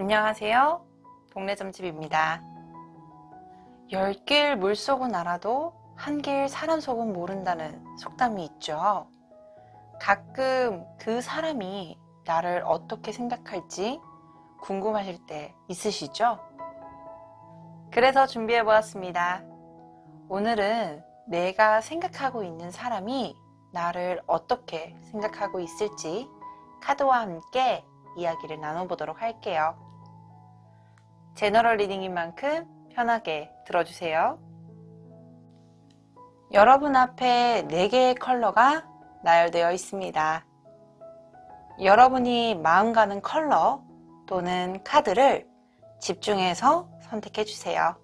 안녕하세요. 동네점집입니다. 10길 물속은 알아도 한길 사람 속은 모른다는 속담이 있죠. 가끔 그 사람이 나를 어떻게 생각할지 궁금하실 때 있으시죠? 그래서 준비해 보았습니다. 오늘은 내가 생각하고 있는 사람이 나를 어떻게 생각하고 있을지 카드와 함께 이야기를 나눠보도록 할게요. 제너럴 리딩인 만큼 편하게 들어주세요. 여러분 앞에 4개의 컬러가 나열되어 있습니다. 여러분이 마음 가는 컬러 또는 카드를 집중해서 선택해 주세요.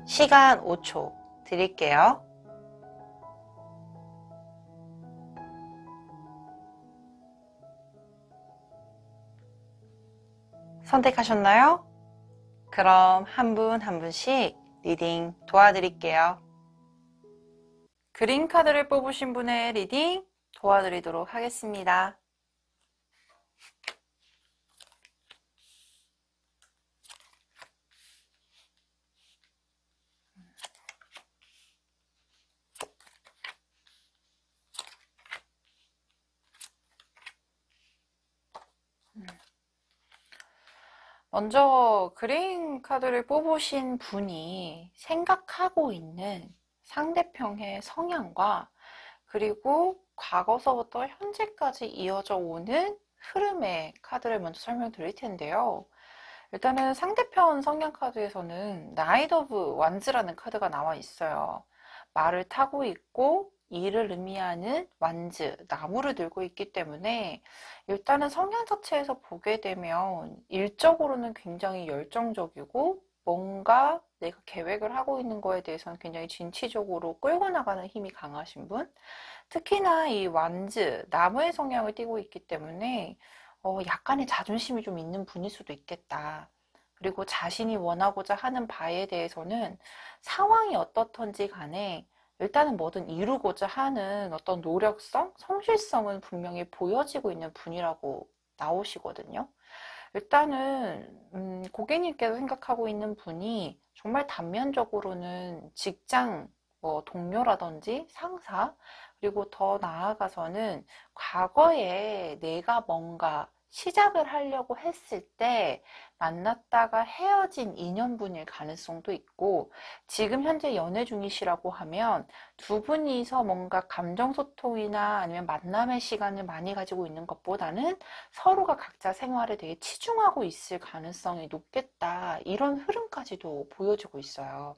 시간 5초 드릴게요. 선택하셨나요? 그럼 한 분 한 분씩 리딩 도와드릴게요. 그린 카드를 뽑으신 분의 리딩 도와드리도록 하겠습니다. 먼저 그린 카드를 뽑으신 분이 생각하고 있는 상대편의 성향과 그리고 과거서부터 현재까지 이어져 오는 흐름의 카드를 먼저 설명드릴 텐데요. 일단은 상대편 성향 카드에서는 나이트 오브 완즈라는 카드가 나와 있어요. 말을 타고 있고 일을 의미하는 완즈, 나무를 들고 있기 때문에 일단은 성향 자체에서 보게 되면 일적으로는 굉장히 열정적이고 뭔가 내가 계획을 하고 있는 거에 대해서는 굉장히 진취적으로 끌고 나가는 힘이 강하신 분, 특히나 이 완즈, 나무의 성향을 띠고 있기 때문에 약간의 자존심이 좀 있는 분일 수도 있겠다. 그리고 자신이 원하고자 하는 바에 대해서는 상황이 어떻든지 간에 일단은 뭐든 이루고자 하는 어떤 노력성, 성실성은 분명히 보여지고 있는 분이라고 나오시거든요. 일단은 고객님께서 생각하고 있는 분이 정말 단면적으로는 직장 동료라든지 상사, 그리고 더 나아가서는 과거에 내가 뭔가 시작을 하려고 했을 때 만났다가 헤어진 인연분일 가능성도 있고, 지금 현재 연애 중이시라고 하면 두 분이서 뭔가 감정소통이나 아니면 만남의 시간을 많이 가지고 있는 것보다는 서로가 각자 생활에 되게 치중하고 있을 가능성이 높겠다, 이런 흐름까지도 보여주고 있어요.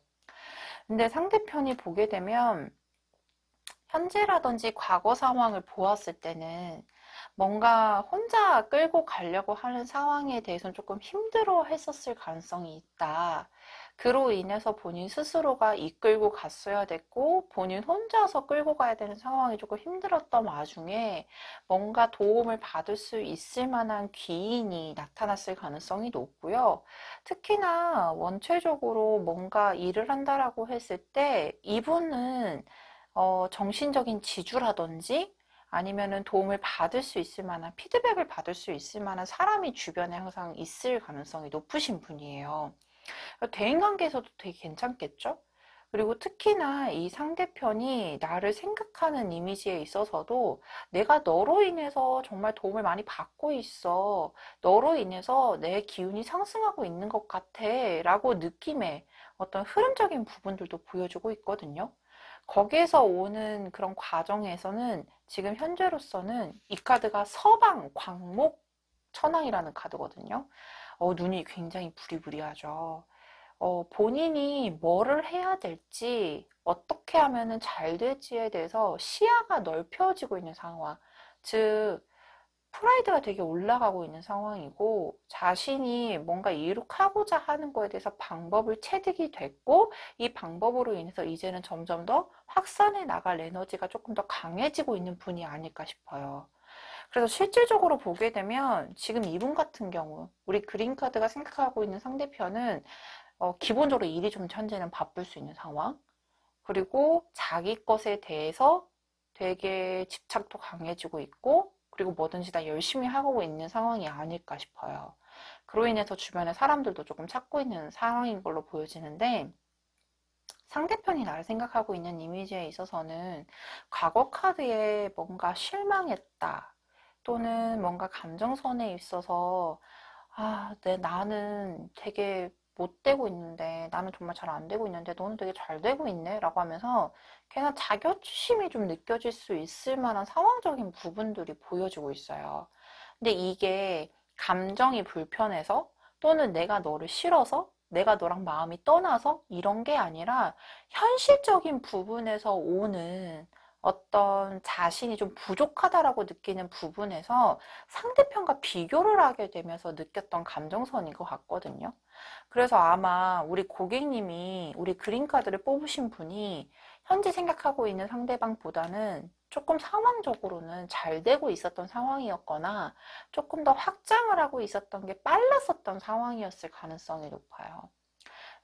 근데 상대편이 보게 되면 현재라든지 과거 상황을 보았을 때는 뭔가 혼자 끌고 가려고 하는 상황에 대해서는 조금 힘들어 했었을 가능성이 있다. 그로 인해서 본인 스스로가 이끌고 갔어야 됐고 본인 혼자서 끌고 가야 되는 상황이 조금 힘들었던 와중에 뭔가 도움을 받을 수 있을 만한 귀인이 나타났을 가능성이 높고요. 특히나 원체적으로 뭔가 일을 한다라고 했을 때 이분은 정신적인 지주라든지 아니면은 도움을 받을 수 있을 만한, 피드백을 받을 수 있을 만한 사람이 주변에 항상 있을 가능성이 높으신 분이에요. 대인관계에서도 되게 괜찮겠죠? 그리고 특히나 이 상대편이 나를 생각하는 이미지에 있어서도 내가 너로 인해서 정말 도움을 많이 받고 있어. 너로 인해서 내 기운이 상승하고 있는 것 같아. 라고 느낌의 어떤 흐름적인 부분들도 보여주고 있거든요. 거기에서 오는 그런 과정에서는 지금 현재로서는 이 카드가 서방 광목 천왕이라는 카드거든요. 눈이 굉장히 부리부리하죠. 본인이 뭐를 해야 될지, 어떻게 하면은 잘 될지에 대해서 시야가 넓혀지고 있는 상황. 즉, 프라이드가 되게 올라가고 있는 상황이고, 자신이 뭔가 이룩하고자 하는 거에 대해서 방법을 체득이 됐고, 이 방법으로 인해서 이제는 점점 더 확산해 나갈 에너지가 조금 더 강해지고 있는 분이 아닐까 싶어요. 그래서 실질적으로 보게 되면 지금 이분 같은 경우, 우리 그린카드가 생각하고 있는 상대편은 기본적으로 일이 좀 현재는 바쁠 수 있는 상황, 그리고 자기 것에 대해서 되게 집착도 강해지고 있고, 그리고 뭐든지 다 열심히 하고 있는 상황이 아닐까 싶어요. 그로 인해서 주변의 사람들도 조금 찾고 있는 상황인 걸로 보여지는데, 상대편이 나를 생각하고 있는 이미지에 있어서는 과거 카드에 뭔가 실망했다, 또는 뭔가 감정선에 있어서 나는 되게 못 되고 있는데, 나는 정말 잘 안 되고 있는데 너는 되게 잘 되고 있네 라고 하면서 걔가 자격지심이 좀 느껴질 수 있을 만한 상황적인 부분들이 보여지고 있어요. 근데 이게 감정이 불편해서, 또는 내가 너를 싫어서, 내가 너랑 마음이 떠나서 이런 게 아니라 현실적인 부분에서 오는 어떤 자신이 좀 부족하다라고 느끼는 부분에서 상대편과 비교를 하게 되면서 느꼈던 감정선인 것 같거든요. 그래서 아마 우리 고객님이 우리 그린카드를 뽑으신 분이 현재 생각하고 있는 상대방보다는 조금 상황적으로는 잘 되고 있었던 상황이었거나 조금 더 확장을 하고 있었던 게 빨랐었던 상황이었을 가능성이 높아요.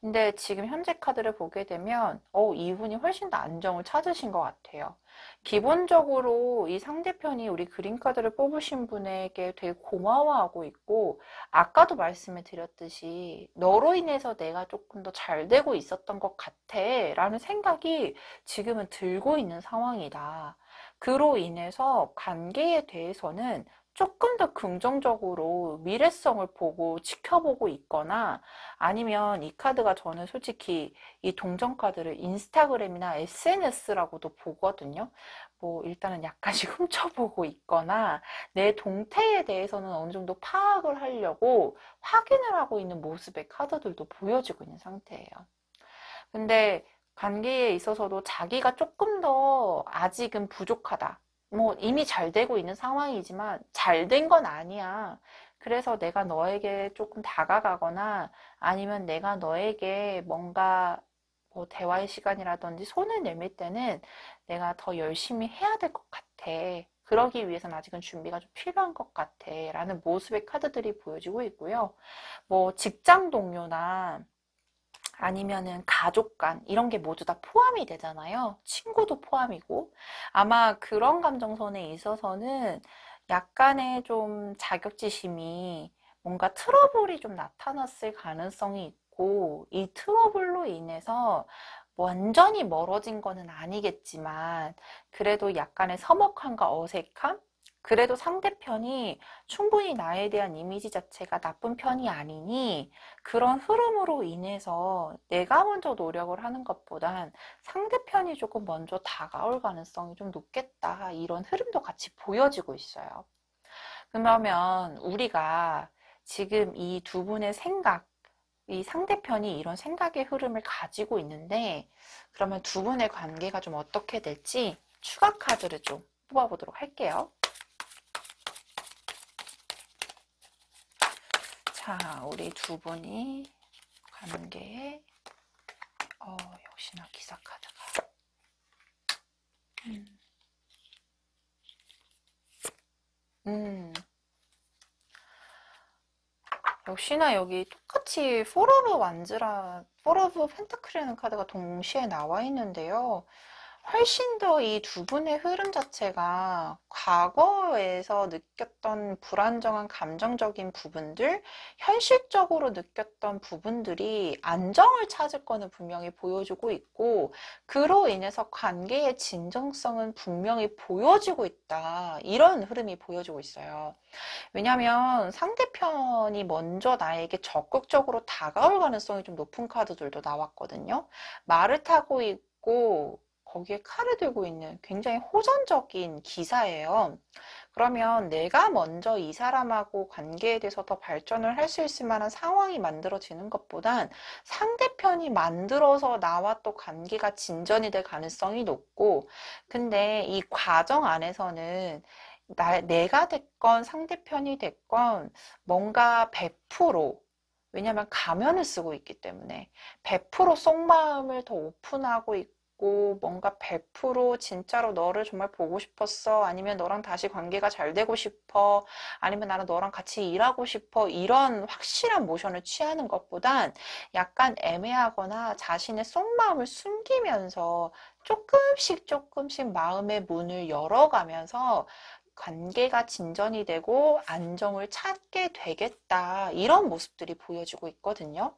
근데 지금 현재 카드를 보게 되면 이분이 훨씬 더 안정을 찾으신 것 같아요. 기본적으로 이 상대편이 우리 그린카드를 뽑으신 분에게 되게 고마워하고 있고, 아까도 말씀을 드렸듯이 너로 인해서 내가 조금 더 잘 되고 있었던 것 같아 라는 생각이 지금은 들고 있는 상황이다. 그로 인해서 관계에 대해서는 조금 더 긍정적으로 미래성을 보고 지켜보고 있거나, 아니면 이 카드가, 저는 솔직히 이 동전 카드를 인스타그램이나 SNS라고도 보거든요. 뭐 일단은 약간씩 훔쳐보고 있거나 내 동태에 대해서는 어느 정도 파악을 하려고 확인을 하고 있는 모습의 카드들도 보여지고 있는 상태예요. 근데 관계에 있어서도 자기가 조금 더 아직은 부족하다, 뭐 이미 잘 되고 있는 상황이지만 잘 된 건 아니야, 그래서 내가 너에게 조금 다가가거나, 아니면 내가 너에게 뭔가 뭐 대화의 시간이라든지 손을 내밀 때는 내가 더 열심히 해야 될 것 같아, 그러기 위해서는 아직은 준비가 좀 필요한 것 같아 라는 모습의 카드들이 보여지고 있고요. 뭐 직장 동료나 아니면은 가족 간, 이런 게 모두 다 포함이 되잖아요. 친구도 포함이고. 아마 그런 감정선에 있어서는 약간의 좀 자격지심이, 뭔가 트러블이 좀 나타났을 가능성이 있고, 이 트러블로 인해서 완전히 멀어진 거는 아니겠지만 그래도 약간의 서먹함과 어색함? 그래도 상대편이 충분히 나에 대한 이미지 자체가 나쁜 편이 아니니, 그런 흐름으로 인해서 내가 먼저 노력을 하는 것보단 상대편이 조금 먼저 다가올 가능성이 좀 높겠다, 이런 흐름도 같이 보여지고 있어요. 그러면 우리가 지금 이 두 분의 생각, 이 상대편이 이런 생각의 흐름을 가지고 있는데, 그러면 두 분의 관계가 좀 어떻게 될지 추가 카드를 좀 뽑아보도록 할게요. 자, 우리 두 분이 관계에 역시나 기사 카드가 역시나 여기 똑같이 포 오브 펜타클이라는 카드가 동시에 나와 있는데요. 훨씬 더 이 두 분의 흐름 자체가 과거에서 느꼈던 불안정한 감정적인 부분들, 현실적으로 느꼈던 부분들이 안정을 찾을 거는 분명히 보여주고 있고, 그로 인해서 관계의 진정성은 분명히 보여지고 있다, 이런 흐름이 보여지고 있어요. 왜냐하면 상대편이 먼저 나에게 적극적으로 다가올 가능성이 좀 높은 카드들도 나왔거든요. 말을 타고 있고 거기에 칼을 들고 있는 굉장히 호전적인 기사예요. 그러면 내가 먼저 이 사람하고 관계에 대해서 더 발전을 할 수 있을 만한 상황이 만들어지는 것보단 상대편이 만들어서 나와 또 관계가 진전이 될 가능성이 높고, 근데 이 과정 안에서는 내가 됐건 상대편이 됐건 뭔가 100%, 왜냐면 가면을 쓰고 있기 때문에 100% 속마음을 더 오픈하고 있고, 뭔가 100% 진짜로 너를 정말 보고 싶었어, 아니면 너랑 다시 관계가 잘 되고 싶어, 아니면 나는 너랑 같이 일하고 싶어, 이런 확실한 모션을 취하는 것보단 약간 애매하거나 자신의 속마음을 숨기면서 조금씩 조금씩 마음의 문을 열어가면서 관계가 진전이 되고 안정을 찾게 되겠다. 이런 모습들이 보여지고 있거든요.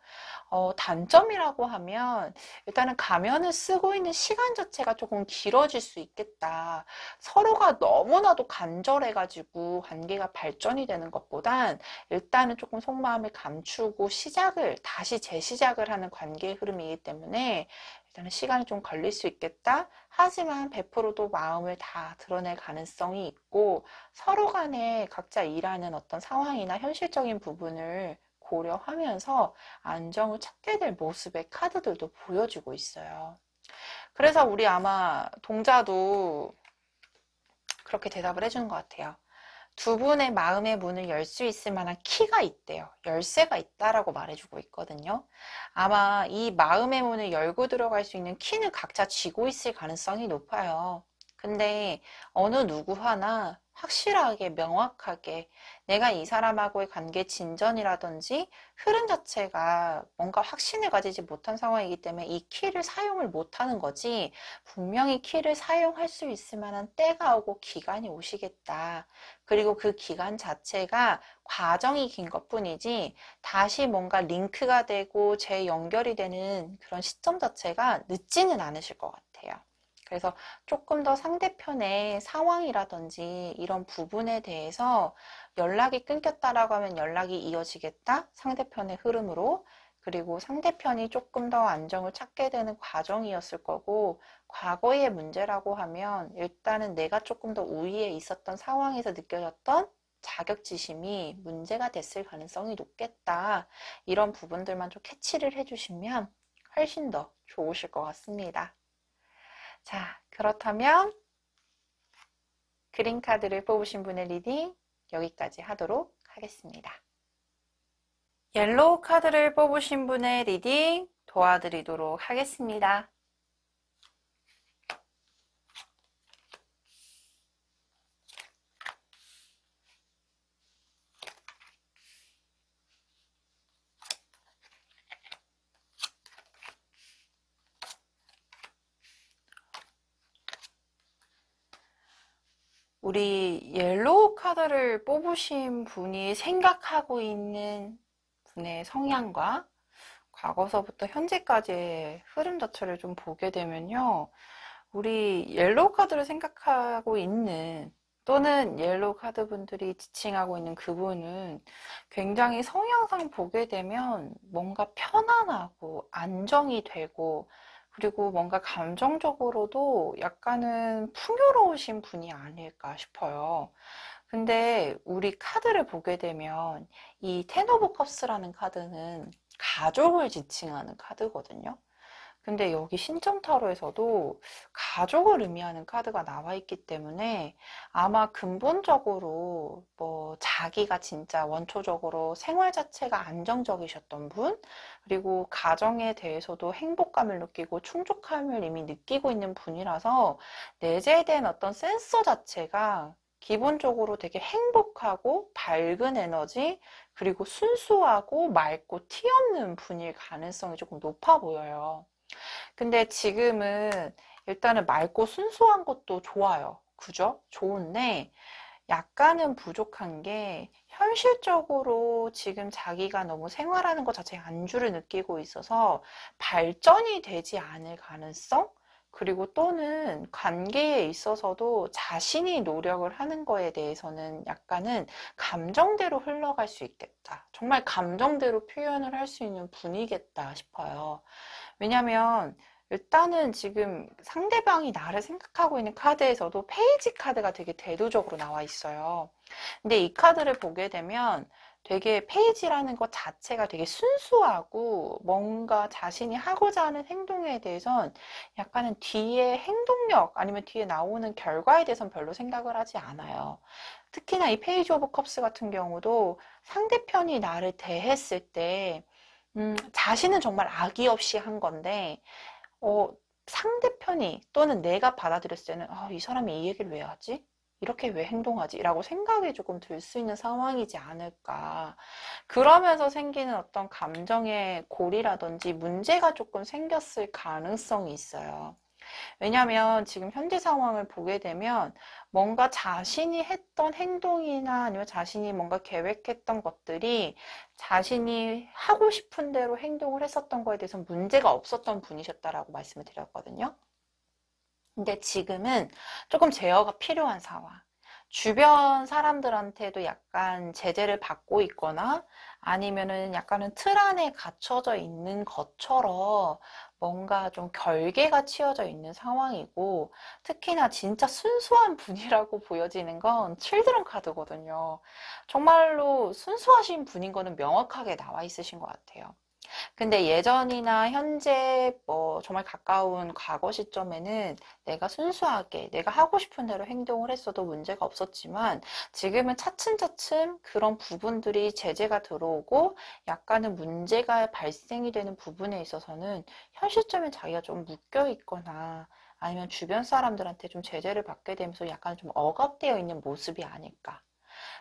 단점이라고 하면 일단은 가면을 쓰고 있는 시간 자체가 조금 길어질 수 있겠다. 서로가 너무나도 간절해가지고 관계가 발전이 되는 것보단 일단은 조금 속마음을 감추고 다시 재시작을 하는 관계의 흐름이기 때문에 일단은 시간이 좀 걸릴 수 있겠다. 하지만 100%도 마음을 다 드러낼 가능성이 있고 서로 간에 각자 일하는 어떤 상황이나 현실적인 부분을 고려하면서 안정을 찾게 될 모습의 카드들도 보여지고 있어요. 그래서 우리 아마 동자도 그렇게 대답을 해주는 것 같아요. 두 분의 마음의 문을 열 수 있을 만한 키가 있대요. 열쇠가 있다라고 말해주고 있거든요. 아마 이 마음의 문을 열고 들어갈 수 있는 키는 각자 쥐고 있을 가능성이 높아요. 근데 어느 누구 하나 확실하게 명확하게 내가 이 사람하고의 관계 진전이라든지 흐름 자체가 뭔가 확신을 가지지 못한 상황이기 때문에 이 키를 사용을 못하는 거지, 분명히 키를 사용할 수 있을 만한 때가 오고 기간이 오시겠다. 그리고 그 기간 자체가 과정이 긴 것뿐이지 다시 뭔가 링크가 되고 재연결이 되는 그런 시점 자체가 늦지는 않으실 것 같아요. 그래서 조금 더 상대편의 상황이라든지 이런 부분에 대해서 연락이 끊겼다라고 하면 연락이 이어지겠다. 상대편의 흐름으로. 그리고 상대편이 조금 더 안정을 찾게 되는 과정이었을 거고, 과거의 문제라고 하면 일단은 내가 조금 더 우위에 있었던 상황에서 느껴졌던 자격지심이 문제가 됐을 가능성이 높겠다. 이런 부분들만 좀 캐치를 해주시면 훨씬 더 좋으실 것 같습니다. 자, 그렇다면 그린카드를 뽑으신 분의 리딩 여기까지 하도록 하겠습니다. 옐로우 카드를 뽑으신 분의 리딩 도와드리도록 하겠습니다. 우리 옐로우 카드를 뽑으신 분이 생각하고 있는 분의 성향과 과거서부터 현재까지의 흐름 자체를 좀 보게 되면요. 우리 옐로우 카드를 생각하고 있는 또는 옐로우 카드 분들이 지칭하고 있는 그분은 굉장히 성향상 보게 되면 뭔가 편안하고 안정이 되고 그리고 뭔가 감정적으로도 약간은 풍요로우신 분이 아닐까 싶어요. 근데 우리 카드를 보게 되면 이 텐 오브 컵스라는 카드는 가족을 지칭하는 카드거든요. 근데 여기 신점타로에서도 가족을 의미하는 카드가 나와 있기 때문에 아마 근본적으로 뭐 자기가 진짜 원초적으로 생활 자체가 안정적이셨던 분, 그리고 가정에 대해서도 행복감을 느끼고 충족감을 이미 느끼고 있는 분이라서 내재된 어떤 센서 자체가 기본적으로 되게 행복하고 밝은 에너지, 그리고 순수하고 맑고 티 없는 분일 가능성이 조금 높아 보여요. 근데 지금은 일단은 맑고 순수한 것도 좋아요. 그죠? 좋은데 약간은 부족한 게 현실적으로 지금 자기가 너무 생활하는 것 자체에 안주를 느끼고 있어서 발전이 되지 않을 가능성? 그리고 또는 관계에 있어서도 자신이 노력을 하는 거에 대해서는 약간은 감정대로 흘러갈 수 있겠다. 정말 감정대로 표현을 할 수 있는 분이겠다 싶어요. 왜냐면 일단은 지금 상대방이 나를 생각하고 있는 카드에서도 페이지 카드가 되게 대두적으로 나와 있어요. 근데 이 카드를 보게 되면 되게 페이지라는 것 자체가 되게 순수하고 뭔가 자신이 하고자 하는 행동에 대해선 약간은 뒤에 행동력 아니면 뒤에 나오는 결과에 대해선 별로 생각을 하지 않아요. 특히나 이 페이지 오브 컵스 같은 경우도 상대편이 나를 대했을 때 자신은 정말 악의 없이 한 건데 상대편이 또는 내가 받아들였을 때는 이 사람이 이 얘기를 왜 하지? 이렇게 왜 행동하지? 라고 생각이 조금 들 수 있는 상황이지 않을까. 그러면서 생기는 어떤 감정의 골이라든지 문제가 조금 생겼을 가능성이 있어요. 왜냐면 지금 현재 상황을 보게 되면 뭔가 자신이 했던 행동이나 아니면 자신이 뭔가 계획했던 것들이 자신이 하고 싶은 대로 행동을 했었던 거에 대해서 문제가 없었던 분이셨다라고 말씀을 드렸거든요. 근데 지금은 조금 제어가 필요한 상황. 주변 사람들한테도 약간 제재를 받고 있거나 아니면은 약간은 틀 안에 갇혀져 있는 것처럼 뭔가 좀 결계가 치어져 있는 상황이고, 특히나 진짜 순수한 분이라고 보여지는 건 칠드런 카드거든요. 정말로 순수하신 분인 거는 명확하게 나와 있으신 것 같아요. 근데 예전이나 현재 뭐 정말 가까운 과거 시점에는 내가 순수하게 내가 하고 싶은 대로 행동을 했어도 문제가 없었지만, 지금은 차츰차츰 그런 부분들이 제재가 들어오고 약간은 문제가 발생이 되는 부분에 있어서는 현 시점에 자기가 좀 묶여 있거나 아니면 주변 사람들한테 좀 제재를 받게 되면서 약간 좀 억압되어 있는 모습이 아닐까.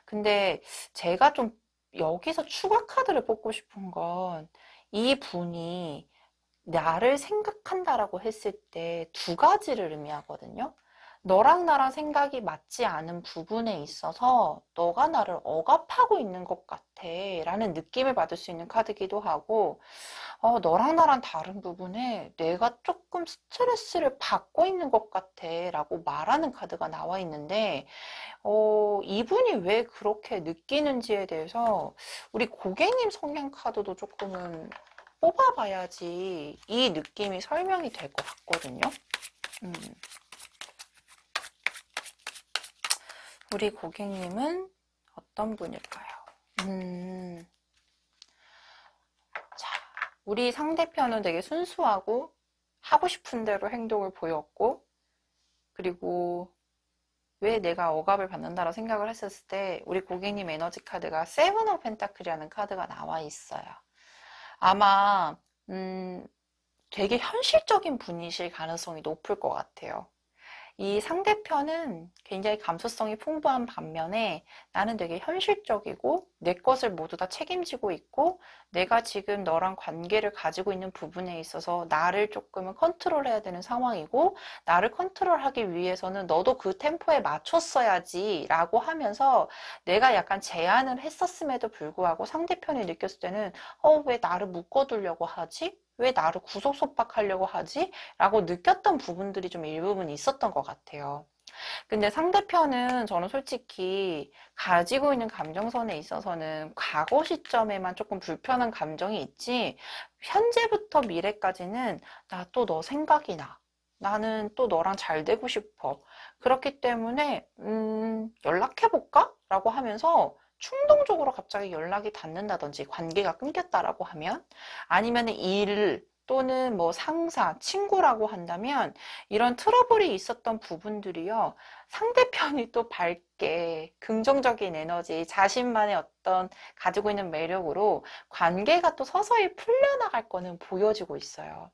근데 제가 좀 여기서 추가 카드를 뽑고 싶은 건, 이 분이 나를 생각한다라고 했을 때 두 가지를 의미하거든요. 너랑 나랑 생각이 맞지 않은 부분에 있어서 너가 나를 억압하고 있는 것 같아 라는 느낌을 받을 수 있는 카드기도 하고, 너랑 나랑 다른 부분에 내가 조금 스트레스를 받고 있는 것 같아 라고 말하는 카드가 나와 있는데, 이분이 왜 그렇게 느끼는지에 대해서 우리 고객님 성향 카드도 조금은 뽑아봐야지 이 느낌이 설명이 될 것 같거든요. 우리 고객님은 어떤 분일까요? 자, 우리 상대편은 되게 순수하고 하고 싶은 대로 행동을 보였고, 그리고 왜 내가 억압을 받는다라고 생각을 했었을 때 우리 고객님 에너지 카드가 세븐 오브 펜타클이라는 카드가 나와 있어요. 아마 되게 현실적인 분이실 가능성이 높을 것 같아요. 이 상대편은 굉장히 감수성이 풍부한 반면에 나는 되게 현실적이고 내 것을 모두 다 책임지고 있고, 내가 지금 너랑 관계를 가지고 있는 부분에 있어서 나를 조금은 컨트롤해야 되는 상황이고, 나를 컨트롤하기 위해서는 너도 그 템포에 맞췄어야지 라고 하면서 내가 약간 제안을 했었음에도 불구하고 상대편이 느꼈을 때는 왜 나를 묶어두려고 하지? 왜 나를 구속속박하려고 하지? 라고 느꼈던 부분들이 좀 일부분 있었던 것 같아요. 근데 상대편은 저는 솔직히 가지고 있는 감정선에 있어서는 과거 시점에만 조금 불편한 감정이 있지, 현재부터 미래까지는 나 또 너 생각이 나. 나는 또 너랑 잘 되고 싶어. 그렇기 때문에 연락해볼까? 라고 하면서 충동적으로 갑자기 연락이 닿는다든지 관계가 끊겼다라고 하면, 아니면 일 또는 뭐 상사, 친구라고 한다면 이런 트러블이 있었던 부분들이요, 상대편이 또 밝게 긍정적인 에너지, 자신만의 어떤 가지고 있는 매력으로 관계가 또 서서히 풀려나갈 거는 보여지고 있어요.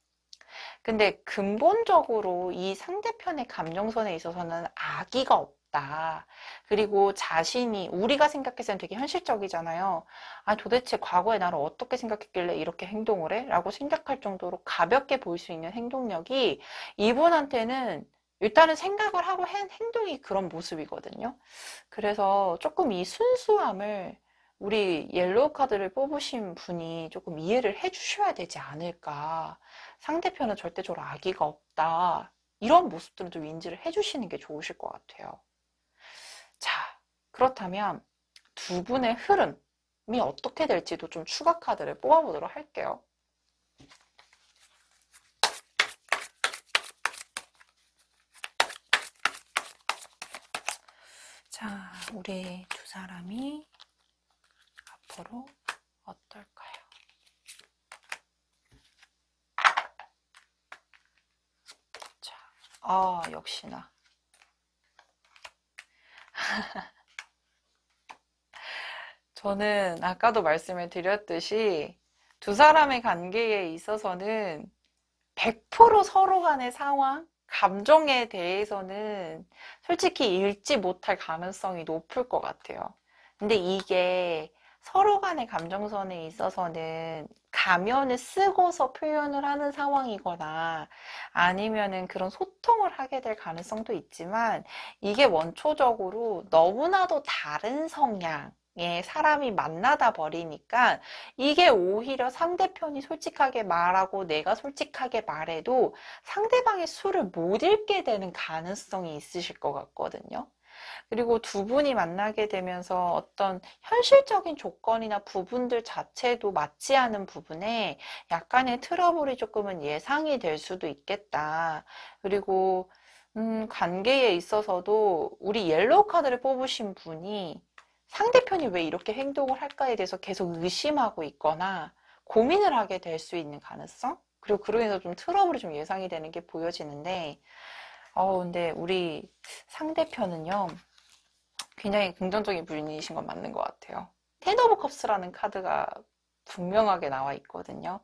근데 근본적으로 이 상대편의 감정선에 있어서는 악의가 없다. 그리고 자신이, 우리가 생각해서는 되게 현실적이잖아요. 도대체 과거에 나를 어떻게 생각했길래 이렇게 행동을 해? 라고 생각할 정도로 가볍게 보일 수 있는 행동력이 이분한테는 일단은 생각을 하고 한 행동이 그런 모습이거든요. 그래서 조금 이 순수함을 우리 옐로우 카드를 뽑으신 분이 조금 이해를 해 주셔야 되지 않을까. 상대편은 절대적으로 악의가 없다. 이런 모습들은 좀 인지를 해주시는 게 좋으실 것 같아요. 자, 그렇다면 두 분의 흐름이 어떻게 될지도 좀 추가 카드를 뽑아보도록 할게요. 자, 우리 두 사람이 앞으로 어떨까요? 자, 역시나. 저는 아까도 말씀을 드렸듯이 두 사람의 관계에 있어서는 100% 서로 간의 상황, 감정에 대해서는 솔직히 읽지 못할 가능성이 높을 것 같아요. 근데 이게 서로 간의 감정선에 있어서는 가면을 쓰고서 표현을 하는 상황이거나 아니면은 그런 소통을 하게 될 가능성도 있지만 이게 원초적으로 너무나도 다른 성향의 사람이 만나다 버리니까 이게 오히려 상대편이 솔직하게 말하고 내가 솔직하게 말해도 상대방의 수를 못 읽게 되는 가능성이 있으실 것 같거든요. 그리고 두 분이 만나게 되면서 어떤 현실적인 조건이나 부분들 자체도 맞지 않은 부분에 약간의 트러블이 조금은 예상이 될 수도 있겠다. 그리고 관계에 있어서도 우리 옐로우 카드를 뽑으신 분이 상대편이 왜 이렇게 행동을 할까에 대해서 계속 의심하고 있거나 고민을 하게 될 수 있는 가능성? 그리고 그로 인해서 좀 트러블이 좀 예상이 되는 게 보여지는데, 근데 우리 상대편은요, 굉장히 긍정적인 분이신 건 맞는 것 같아요. 텐 오브 컵스라는 카드가 분명하게 나와 있거든요.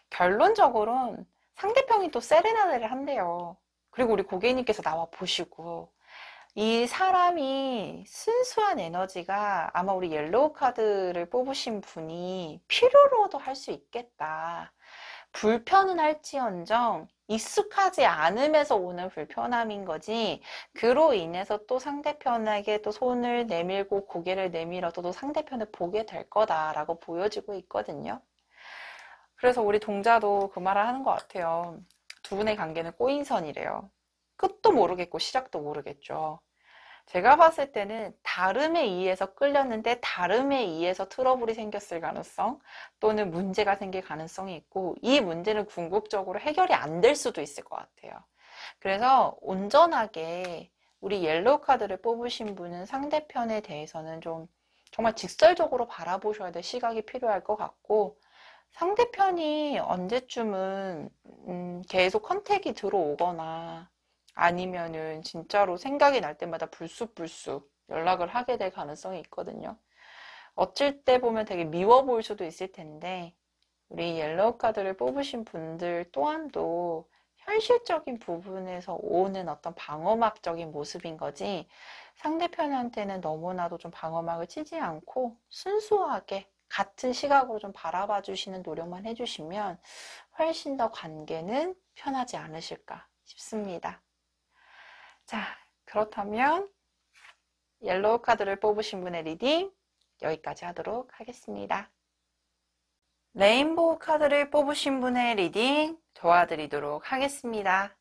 결론적으로는 상대편이 또 세레나데를 한대요. 그리고 우리 고객님께서 나와 보시고 이 사람이 순수한 에너지가 아마 우리 옐로우 카드를 뽑으신 분이 필요로도 할 수 있겠다. 불편은 할지언정 익숙하지 않음에서 오는 불편함인 거지 그로 인해서 또 상대편에게 또 손을 내밀고 고개를 내밀어도 또 상대편을 보게 될 거다라고 보여지고 있거든요. 그래서 우리 동자도 그 말을 하는 것 같아요. 두 분의 관계는 꼬인선이래요. 끝도 모르겠고 시작도 모르겠죠. 제가 봤을 때는 다름에 의해서 끌렸는데 다름에 의해서 트러블이 생겼을 가능성 또는 문제가 생길 가능성이 있고 이 문제는 궁극적으로 해결이 안 될 수도 있을 것 같아요. 그래서 온전하게 우리 옐로우 카드를 뽑으신 분은 상대편에 대해서는 좀 정말 직설적으로 바라보셔야 될 시각이 필요할 것 같고 상대편이 언제쯤은 계속 컨택이 들어오거나 아니면은 진짜로 생각이 날 때마다 불쑥불쑥 연락을 하게 될 가능성이 있거든요. 어쩔 때 보면 되게 미워 보일 수도 있을 텐데 우리 옐로우 카드를 뽑으신 분들 또한도 현실적인 부분에서 오는 어떤 방어막적인 모습인 거지 상대편한테는 너무나도 좀 방어막을 치지 않고 순수하게 같은 시각으로 좀 바라봐 주시는 노력만 해주시면 훨씬 더 관계는 편하지 않으실까 싶습니다. 자, 그렇다면 옐로우 카드를 뽑으신 분의 리딩 여기까지 하도록 하겠습니다. 레인보우 카드를 뽑으신 분의 리딩 도와드리도록 하겠습니다.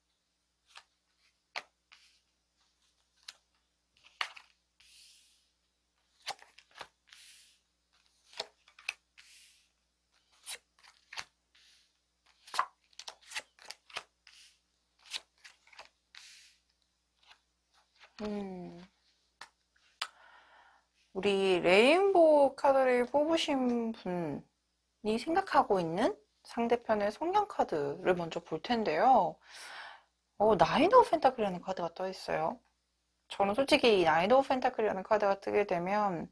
우리 레인보우 카드를 뽑으신 분이 생각하고 있는 상대편의 성향 카드를 먼저 볼 텐데요. 나인 오브 펜타클이라는 카드가 떠 있어요. 저는 솔직히 이 나인 오브 펜타클이라는 카드가 뜨게 되면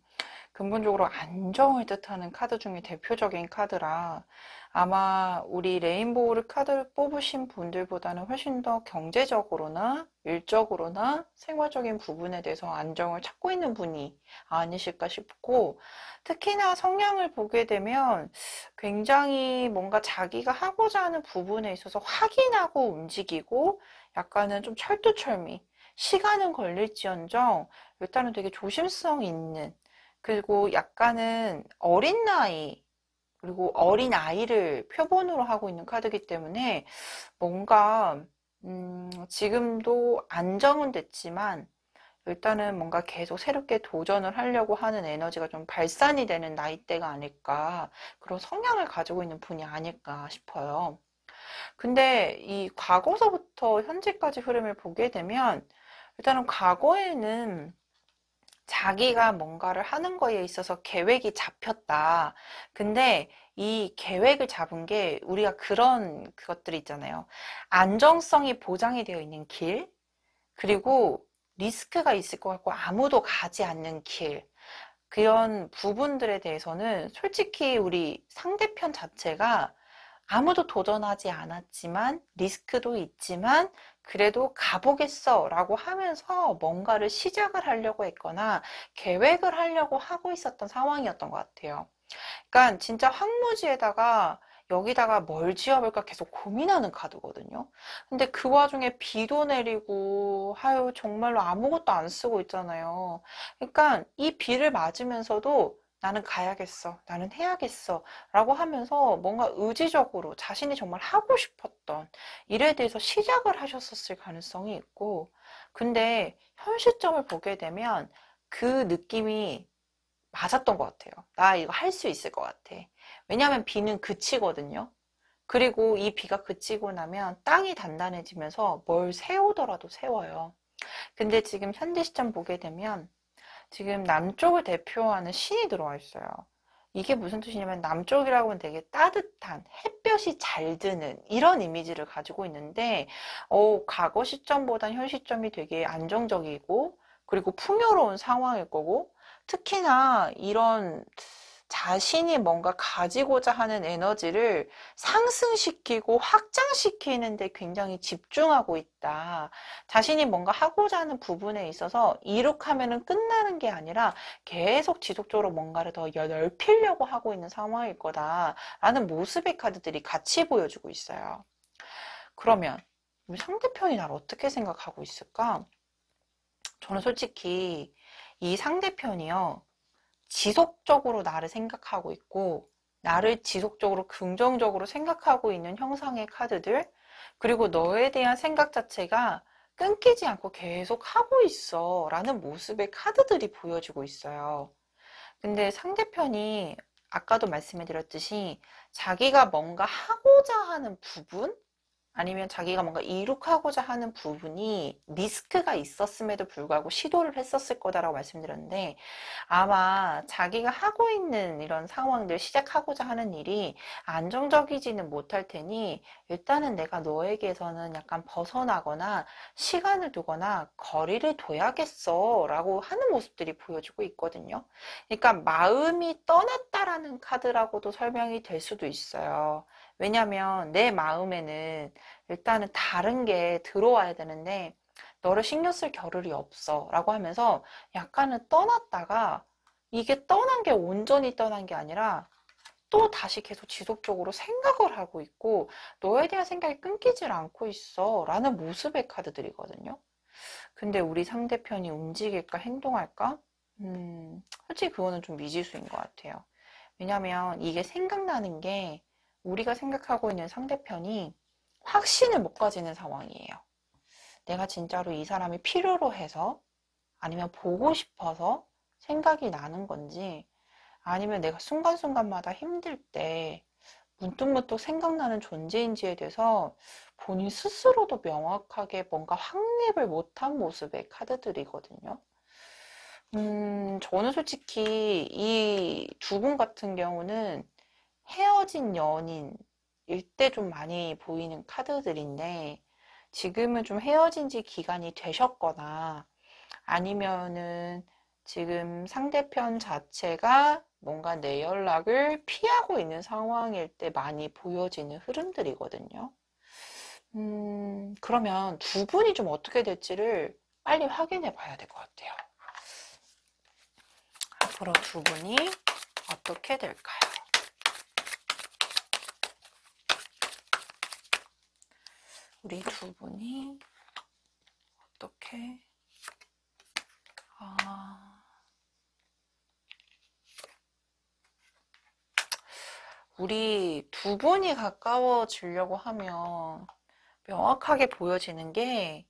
근본적으로 안정을 뜻하는 카드 중에 대표적인 카드라 아마 우리 레인보우 카드를 뽑으신 분들보다는 훨씬 더 경제적으로나 일적으로나 생활적인 부분에 대해서 안정을 찾고 있는 분이 아니실까 싶고 특히나 성향을 보게 되면 굉장히 뭔가 자기가 하고자 하는 부분에 있어서 확인하고 움직이고 약간은 좀 철두철미 시간은 걸릴지언정 일단은 되게 조심성 있는 그리고 약간은 어린 나이 그리고 어린 아이를 표본으로 하고 있는 카드이기 때문에 뭔가 지금도 안정은 됐지만 일단은 뭔가 계속 새롭게 도전을 하려고 하는 에너지가 좀 발산이 되는 나이대가 아닐까 그런 성향을 가지고 있는 분이 아닐까 싶어요. 근데 이 과거서부터 현재까지 흐름을 보게 되면 일단은 과거에는 자기가 뭔가를 하는 거에 있어서 계획이 잡혔다. 근데 이 계획을 잡은 게 우리가 그런 그것들이 있잖아요. 안정성이 보장이 되어 있는 길, 그리고 리스크가 있을 것 같고 아무도 가지 않는 길. 그런 부분들에 대해서는 솔직히 우리 상대편 자체가 아무도 도전하지 않았지만 리스크도 있지만 그래도 가보겠어 라고 하면서 뭔가를 시작을 하려고 했거나 계획을 하려고 하고 있었던 상황이었던 것 같아요. 그러니까 진짜 황무지에다가 여기다가 뭘 지어볼까 계속 고민하는 카드거든요. 근데 그 와중에 비도 내리고, 아유, 정말로 아무것도 안 쓰고 있잖아요. 그러니까 이 비를 맞으면서도 나는 가야겠어, 나는 해야겠어 라고 하면서 뭔가 의지적으로 자신이 정말 하고 싶었던 일에 대해서 시작을 하셨었을 가능성이 있고, 근데 현 시점을 보게 되면 그 느낌이 맞았던 것 같아요. 나 이거 할 수 있을 것 같아. 왜냐하면 비는 그치거든요. 그리고 이 비가 그치고 나면 땅이 단단해지면서 뭘 세우더라도 세워요. 근데 지금 현재 시점 보게 되면 지금 남쪽을 대표하는 신이 들어와 있어요. 이게 무슨 뜻이냐면 남쪽이라고 하면 되게 따뜻한 햇볕이 잘 드는 이런 이미지를 가지고 있는데 과거 시점보단 현 시점이 되게 안정적이고 그리고 풍요로운 상황일 거고 특히나 이런 자신이 뭔가 가지고자 하는 에너지를 상승시키고 확장시키는 데 굉장히 집중하고 있다. 자신이 뭔가 하고자 하는 부분에 있어서 이룩하면은 끝나는 게 아니라 계속 지속적으로 뭔가를 더 넓히려고 하고 있는 상황일 거다라는 모습의 카드들이 같이 보여주고 있어요. 그러면 우리 상대편이 나를 어떻게 생각하고 있을까? 저는 솔직히 이 상대편이요. 지속적으로 나를 생각하고 있고 나를 지속적으로 긍정적으로 생각하고 있는 형상의 카드들 그리고 너에 대한 생각 자체가 끊기지 않고 계속 하고 있어 라는 모습의 카드들이 보여지고 있어요. 근데 상대편이 아까도 말씀해 드렸듯이 자기가 뭔가 하고자 하는 부분 아니면 자기가 뭔가 이룩하고자 하는 부분이 리스크가 있었음에도 불구하고 시도를 했었을 거다라고 말씀드렸는데 아마 자기가 하고 있는 이런 상황들 시작하고자 하는 일이 안정적이지는 못할 테니 일단은 내가 너에게서는 약간 벗어나거나 시간을 두거나 거리를 둬야겠어 라고 하는 모습들이 보여지고 있거든요. 그러니까 마음이 떠났다라는 카드라고도 설명이 될 수도 있어요. 왜냐면 내 마음에는 일단은 다른 게 들어와야 되는데 너를 신경 쓸 겨를이 없어 라고 하면서 약간은 떠났다가 이게 떠난 게 온전히 떠난 게 아니라 또 다시 계속 지속적으로 생각을 하고 있고 너에 대한 생각이 끊기질 않고 있어 라는 모습의 카드들이거든요. 근데 우리 상대편이 움직일까 행동할까? 솔직히 그거는 좀 미지수인 것 같아요. 왜냐면 이게 생각나는 게 우리가 생각하고 있는 상대편이 확신을 못 가지는 상황이에요. 내가 진짜로 이 사람이 필요로 해서 아니면 보고 싶어서 생각이 나는 건지 아니면 내가 순간순간마다 힘들 때 문득문득 생각나는 존재인지에 대해서 본인 스스로도 명확하게 뭔가 확립을 못한 모습의 카드들이거든요. 저는 솔직히 이 두 분 같은 경우는 헤어진 연인일 때 좀 많이 보이는 카드들인데 지금은 좀 헤어진 지 기간이 되셨거나 아니면은 지금 상대편 자체가 뭔가 내 연락을 피하고 있는 상황일 때 많이 보여지는 흐름들이거든요. 그러면 두 분이 좀 어떻게 될지를 빨리 확인해 봐야 될 것 같아요. 앞으로 두 분이 어떻게 될까요? 우리 두 분이 어떻게 우리 두 분이 가까워지려고 하면 명확하게 보여지는 게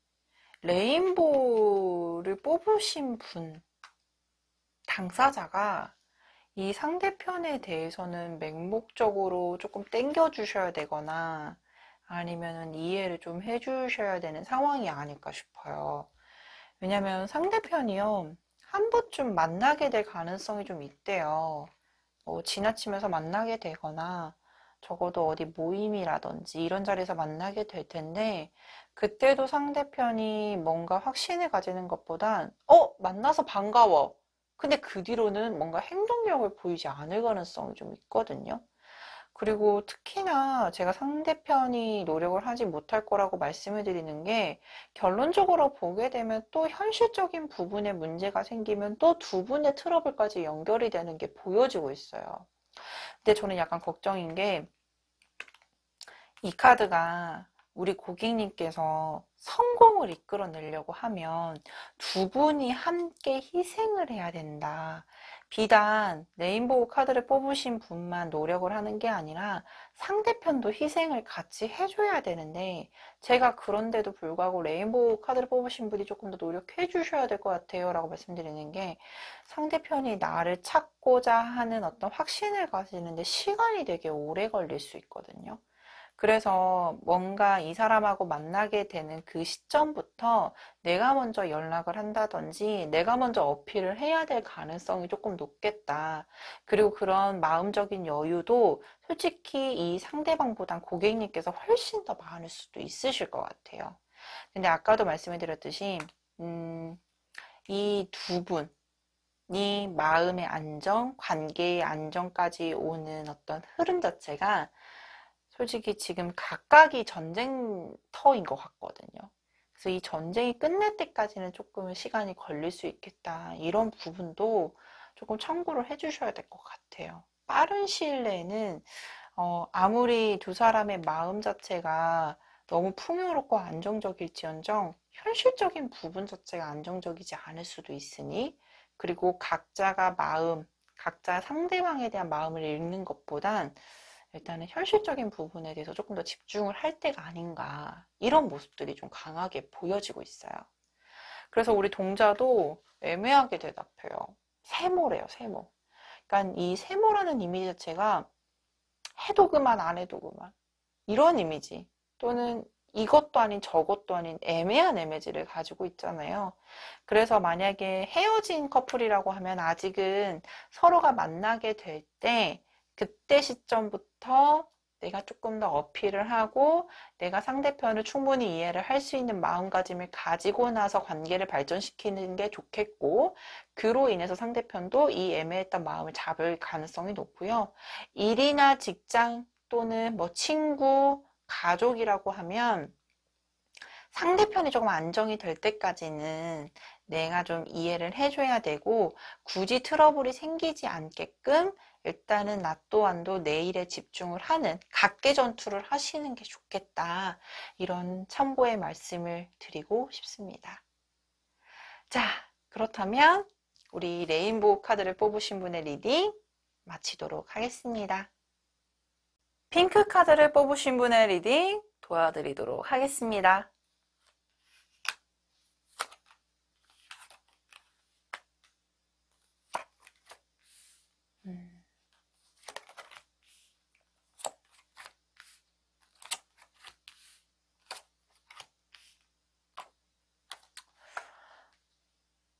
레인보우를 뽑으신 분, 당사자가 이 상대편에 대해서는 맹목적으로 조금 땡겨주셔야 되거나 아니면은 이해를 좀 해주셔야 되는 상황이 아닐까 싶어요. 왜냐면 상대편이요, 한 번쯤 만나게 될 가능성이 좀 있대요. 지나치면서 만나게 되거나 적어도 어디 모임이라든지 이런 자리에서 만나게 될 텐데 그때도 상대편이 뭔가 확신을 가지는 것보단 만나서 반가워. 근데 그 뒤로는 뭔가 행동력을 보이지 않을 가능성이 좀 있거든요. 그리고 특히나 제가 상대편이 노력을 하지 못할 거라고 말씀을 드리는 게 결론적으로 보게 되면 또 현실적인 부분에 문제가 생기면 또 두 분의 트러블까지 연결이 되는 게 보여지고 있어요. 근데 저는 약간 걱정인 게 이 카드가 우리 고객님께서 성공을 이끌어내려고 하면 두 분이 함께 희생을 해야 된다. 비단 레인보우 카드를 뽑으신 분만 노력을 하는 게 아니라 상대편도 희생을 같이 해줘야 되는데, 제가 그런데도 불구하고 레인보우 카드를 뽑으신 분이 조금 더 노력해 주셔야 될 것 같아요 라고 말씀드리는 게, 상대편이 나를 찾고자 하는 어떤 확신을 가지는데 시간이 되게 오래 걸릴 수 있거든요. 그래서 뭔가 이 사람하고 만나게 되는 그 시점부터 내가 먼저 연락을 한다든지 내가 먼저 어필을 해야 될 가능성이 조금 높겠다. 그리고 그런 마음적인 여유도 솔직히 이 상대방보단 고객님께서 훨씬 더 많을 수도 있으실 것 같아요. 근데 아까도 말씀을 드렸듯이 이 두 분이 마음의 안정, 관계의 안정까지 오는 어떤 흐름 자체가 솔직히 지금 각각이 전쟁터인 것 같거든요. 그래서 이 전쟁이 끝날 때까지는 조금 시간이 걸릴 수 있겠다. 이런 부분도 조금 참고를 해주셔야 될 것 같아요. 빠른 시일 내에는 아무리 두 사람의 마음 자체가 너무 풍요롭고 안정적일지언정 현실적인 부분 자체가 안정적이지 않을 수도 있으니, 그리고 각자가 각자 상대방에 대한 마음을 읽는 것보단 일단은 현실적인 부분에 대해서 조금 더 집중을 할 때가 아닌가, 이런 모습들이 좀 강하게 보여지고 있어요. 그래서 우리 동자도 애매하게 대답해요. 세모래요, 세모. 그러니까 이 세모라는 이미지 자체가 해도 그만 안 해도 그만, 이런 이미지, 또는 이것도 아닌 저것도 아닌 애매한 이미지를 가지고 있잖아요. 그래서 만약에 헤어진 커플이라고 하면 아직은 서로가 만나게 될 때 그때 시점부터 내가 조금 더 어필을 하고 내가 상대편을 충분히 이해를 할 수 있는 마음가짐을 가지고 나서 관계를 발전시키는 게 좋겠고, 그로 인해서 상대편도 이 애매했던 마음을 잡을 가능성이 높고요. 일이나 직장 또는 뭐 친구, 가족이라고 하면 상대편이 조금 안정이 될 때까지는 내가 좀 이해를 해줘야 되고, 굳이 트러블이 생기지 않게끔 일단은 나 또한도 내 일에 집중을 하는 각계 전투를 하시는 게 좋겠다. 이런 참고의 말씀을 드리고 싶습니다. 자, 그렇다면 우리 레인보우 카드를 뽑으신 분의 리딩 마치도록 하겠습니다. 핑크 카드를 뽑으신 분의 리딩 도와드리도록 하겠습니다.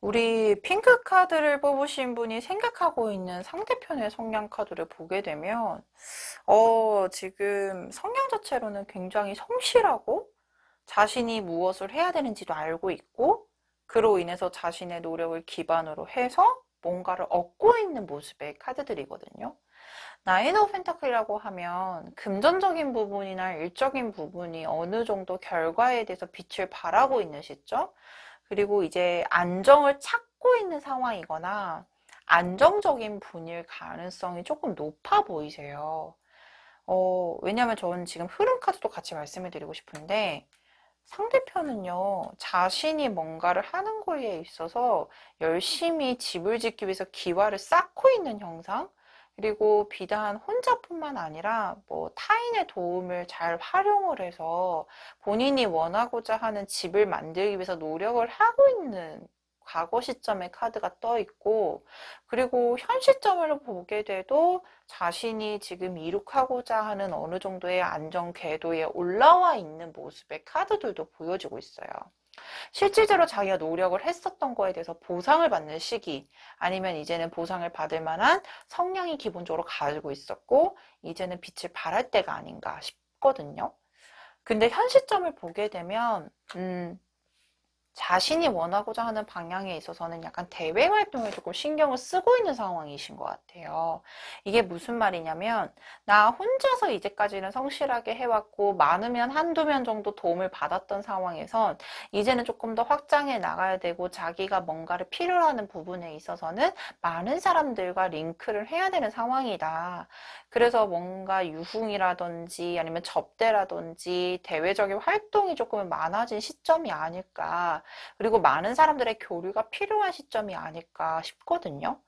우리 핑크 카드를 뽑으신 분이 생각하고 있는 상대편의 성향 카드를 보게 되면 지금 성향 자체로는 굉장히 성실하고 자신이 무엇을 해야 되는지도 알고 있고, 그로 인해서 자신의 노력을 기반으로 해서 뭔가를 얻고 있는 모습의 카드들이거든요. 나인 오브 펜타클이라고 하면 금전적인 부분이나 일적인 부분이 어느 정도 결과에 대해서 빛을 발하고 있는 시점, 그리고 이제 안정을 찾고 있는 상황이거나 안정적인 분일 가능성이 조금 높아 보이세요. 왜냐면 저는 지금 흐름 카드도 같이 말씀을 드리고 싶은데, 상대편은요, 자신이 뭔가를 하는 거에 있어서 열심히 집을 짓기 위해서 기와를 쌓고 있는 형상, 그리고 비단 혼자뿐만 아니라 뭐 타인의 도움을 잘 활용을 해서 본인이 원하고자 하는 집을 만들기 위해서 노력을 하고 있는 과거 시점의 카드가 떠 있고, 그리고 현 시점을 보게 돼도 자신이 지금 이룩하고자 하는 어느 정도의 안정 궤도에 올라와 있는 모습의 카드들도 보여지고 있어요. 실질적으로 자기가 노력을 했었던 거에 대해서 보상을 받는 시기, 아니면 이제는 보상을 받을 만한 성향이 기본적으로 가지고 있었고 이제는 빛을 발할 때가 아닌가 싶거든요. 근데 현 시점을 보게 되면 자신이 원하고자 하는 방향에 있어서는 약간 대외 활동에 조금 신경을 쓰고 있는 상황이신 것 같아요. 이게 무슨 말이냐면, 나 혼자서 이제까지는 성실하게 해왔고, 많으면 한두 명 정도 도움을 받았던 상황에선 이제는 조금 더 확장해 나가야 되고, 자기가 뭔가를 필요로 하는 부분에 있어서는 많은 사람들과 링크를 해야 되는 상황이다. 그래서 뭔가 유흥이라든지 아니면 접대라든지 대외적인 활동이 조금 많아진 시점이 아닐까. 그리고 많은 사람들의 교류가 필요한 시점이 아닐까 싶거든요.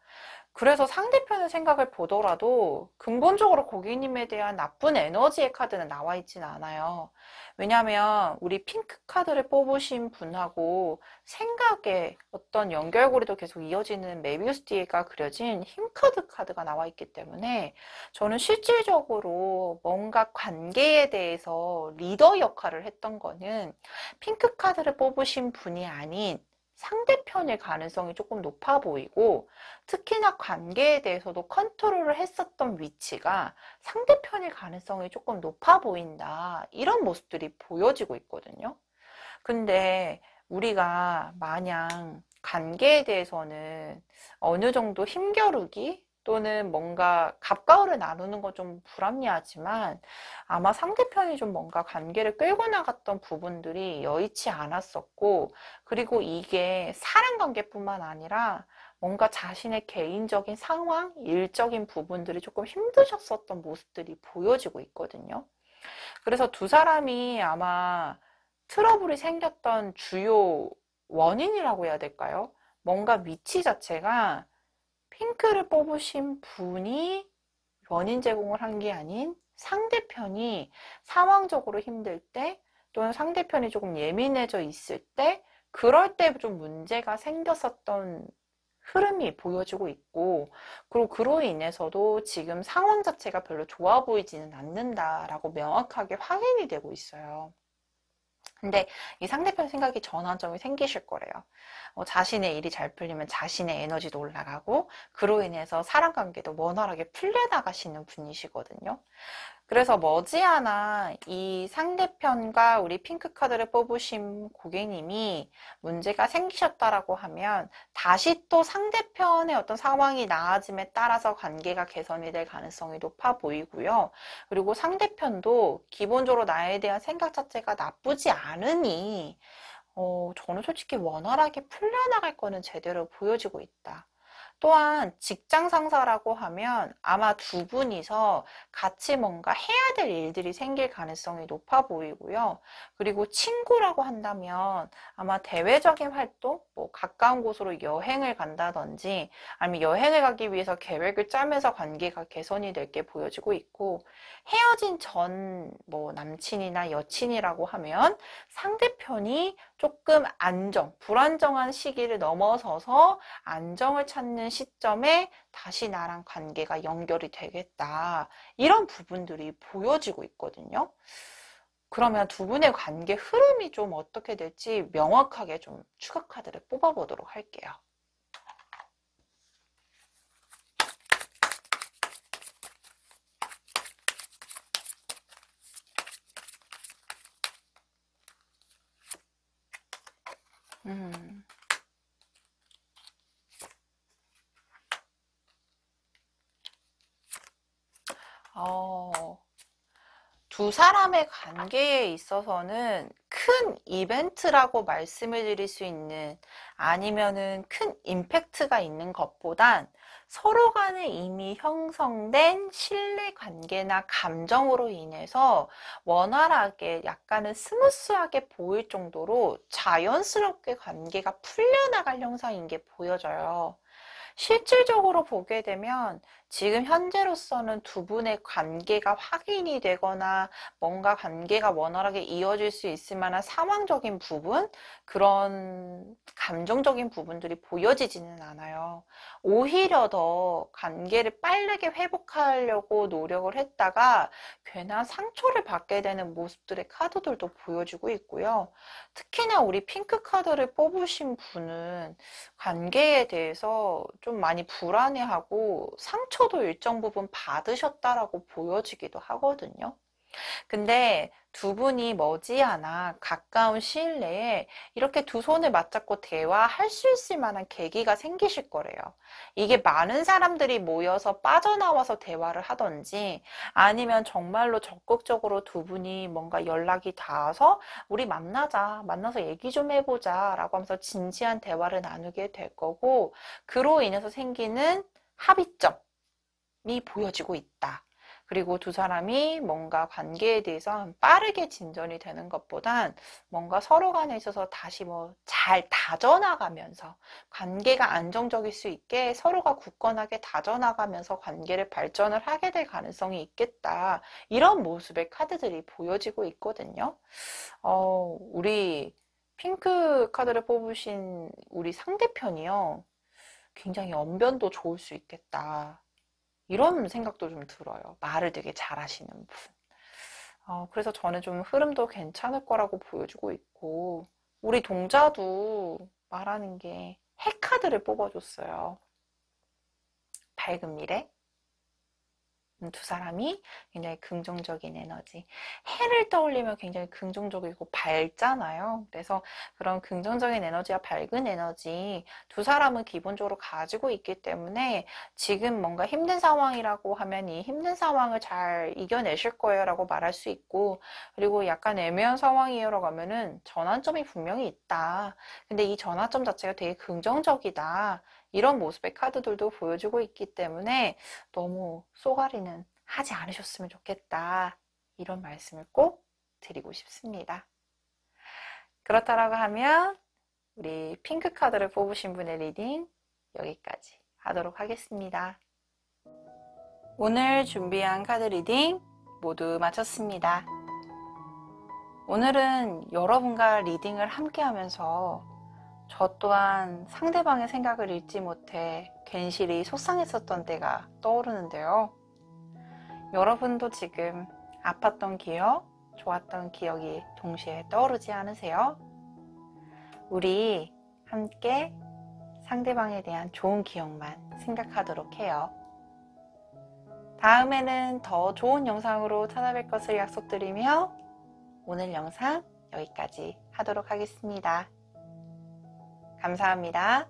그래서 상대편의 생각을 보더라도 근본적으로 고객님에 대한 나쁜 에너지의 카드는 나와 있진 않아요. 왜냐하면 우리 핑크 카드를 뽑으신 분하고 생각의 어떤 연결고리도 계속 이어지는 메비우스 뒤에가 그려진 힘카드 카드가 나와 있기 때문에 저는 실질적으로 뭔가 관계에 대해서 리더 역할을 했던 거는 핑크 카드를 뽑으신 분이 아닌 상대편일 가능성이 조금 높아 보이고, 특히나 관계에 대해서도 컨트롤을 했었던 위치가 상대편일 가능성이 조금 높아 보인다. 이런 모습들이 보여지고 있거든요. 근데 우리가 마냥 관계에 대해서는 어느 정도 힘겨루기 또는 뭔가 갑과을을 나누는 건 좀 불합리하지만, 아마 상대편이 좀 뭔가 관계를 끌고 나갔던 부분들이 여의치 않았었고, 그리고 이게 사람 관계뿐만 아니라 뭔가 자신의 개인적인 상황, 일적인 부분들이 조금 힘드셨었던 모습들이 보여지고 있거든요. 그래서 두 사람이 아마 트러블이 생겼던 주요 원인이라고 해야 될까요? 뭔가 위치 자체가 핑크를 뽑으신 분이 원인 제공을 한 게 아닌 상대편이 상황적으로 힘들 때, 또는 상대편이 조금 예민해져 있을 때, 그럴 때 좀 문제가 생겼었던 흐름이 보여지고 있고, 그리고 그로 인해서도 지금 상황 자체가 별로 좋아 보이지는 않는다라고 명확하게 확인이 되고 있어요. 근데 이 상대편 생각이 전환점이 생기실 거래요. 자신의 일이 잘 풀리면 자신의 에너지도 올라가고, 그로 인해서 사람 관계도 원활하게 풀려나가시는 분이시거든요. 그래서 머지않아 이 상대편과 우리 핑크 카드를 뽑으신 고객님이 문제가 생기셨다라고 하면 다시 또 상대편의 어떤 상황이 나아짐에 따라서 관계가 개선이 될 가능성이 높아 보이고요. 그리고 상대편도 기본적으로 나에 대한 생각 자체가 나쁘지 않으니 저는 솔직히 원활하게 풀려나갈 거는 제대로 보여지고 있다. 또한 직장 상사라고 하면 아마 두 분이서 같이 뭔가 해야 될 일들이 생길 가능성이 높아 보이고요. 그리고 친구라고 한다면 아마 대외적인 활동, 뭐 가까운 곳으로 여행을 간다든지 아니면 여행을 가기 위해서 계획을 짜면서 관계가 개선이 될 게 보여지고 있고, 헤어진 전 뭐 남친이나 여친이라고 하면 상대편이 조금 불안정한 시기를 넘어서서 안정을 찾는 시점에 다시 나랑 관계가 연결이 되겠다. 이런 부분들이 보여지고 있거든요. 그러면 두 분의 관계 흐름이 좀 어떻게 될지 명확하게 좀 추가 카드를 뽑아보도록 할게요. 음. 두 사람의 관계에 있어서는 큰 이벤트라고 말씀을 드릴 수 있는, 아니면은 큰 임팩트가 있는 것보단 서로 간에 이미 형성된 신뢰 관계나 감정으로 인해서 원활하게 약간은 스무스하게 보일 정도로 자연스럽게 관계가 풀려나갈 형상인 게 보여져요. 실질적으로 보게 되면 지금 현재로서는 두 분의 관계가 확인이 되거나 뭔가 관계가 원활하게 이어질 수 있을 만한 상황적인 부분, 그런 감정적인 부분들이 보여지지는 않아요. 오히려 더 관계를 빠르게 회복하려고 노력을 했다가 괜한 상처를 받게 되는 모습들의 카드들도 보여지고 있고요. 특히나 우리 핑크 카드를 뽑으신 분은 관계에 대해서 좀 많이 불안해하고 상처도 일정 부분 받으셨다라고 보여지기도 하거든요. 근데 두 분이 머지않아 가까운 시일 내에 이렇게 두 손을 맞잡고 대화할 수 있을 만한 계기가 생기실 거래요. 이게 많은 사람들이 모여서 빠져나와서 대화를 하던지 아니면 정말로 적극적으로 두 분이 뭔가 연락이 닿아서 우리 만나자, 만나서 얘기 좀 해보자 라고 하면서 진지한 대화를 나누게 될 거고, 그로 인해서 생기는 합의점이 보여지고 있다. 그리고 두 사람이 뭔가 관계에 대해서 빠르게 진전이 되는 것보단 뭔가 서로 간에 있어서 다시 뭐 잘 다져나가면서 관계가 안정적일 수 있게 서로가 굳건하게 다져나가면서 관계를 발전을 하게 될 가능성이 있겠다. 이런 모습의 카드들이 보여지고 있거든요. 우리 핑크 카드를 뽑으신 우리 상대편이요. 굉장히 언변도 좋을 수 있겠다. 이런 생각도 좀 들어요. 말을 되게 잘하시는 분. 그래서 저는 좀 흐름도 괜찮을 거라고 보여주고 있고, 우리 동자도 말하는 게 해카드를 뽑아줬어요. 밝은 미래. 두 사람이 굉장히 긍정적인 에너지. 해를 떠올리면 굉장히 긍정적이고 밝잖아요. 그래서 그런 긍정적인 에너지와 밝은 에너지 두 사람은 기본적으로 가지고 있기 때문에 지금 뭔가 힘든 상황이라고 하면 이 힘든 상황을 잘 이겨내실 거예요 라고 말할 수 있고, 그리고 약간 애매한 상황이에요 라고 하면은 전환점이 분명히 있다. 근데 이 전환점 자체가 되게 긍정적이다. 이런 모습의 카드들도 보여주고 있기 때문에 너무 쏘가리는 하지 않으셨으면 좋겠다. 이런 말씀을 꼭 드리고 싶습니다. 그렇다라고 하면 우리 핑크 카드를 뽑으신 분의 리딩 여기까지 하도록 하겠습니다. 오늘 준비한 카드 리딩 모두 마쳤습니다. 오늘은 여러분과 리딩을 함께 하면서 저 또한 상대방의 생각을 읽지 못해 괜시리 속상했었던 때가 떠오르는데요. 여러분도 지금 아팠던 기억, 좋았던 기억이 동시에 떠오르지 않으세요? 우리 함께 상대방에 대한 좋은 기억만 생각하도록 해요. 다음에는 더 좋은 영상으로 찾아뵐 것을 약속드리며 오늘 영상 여기까지 하도록 하겠습니다. 감사합니다.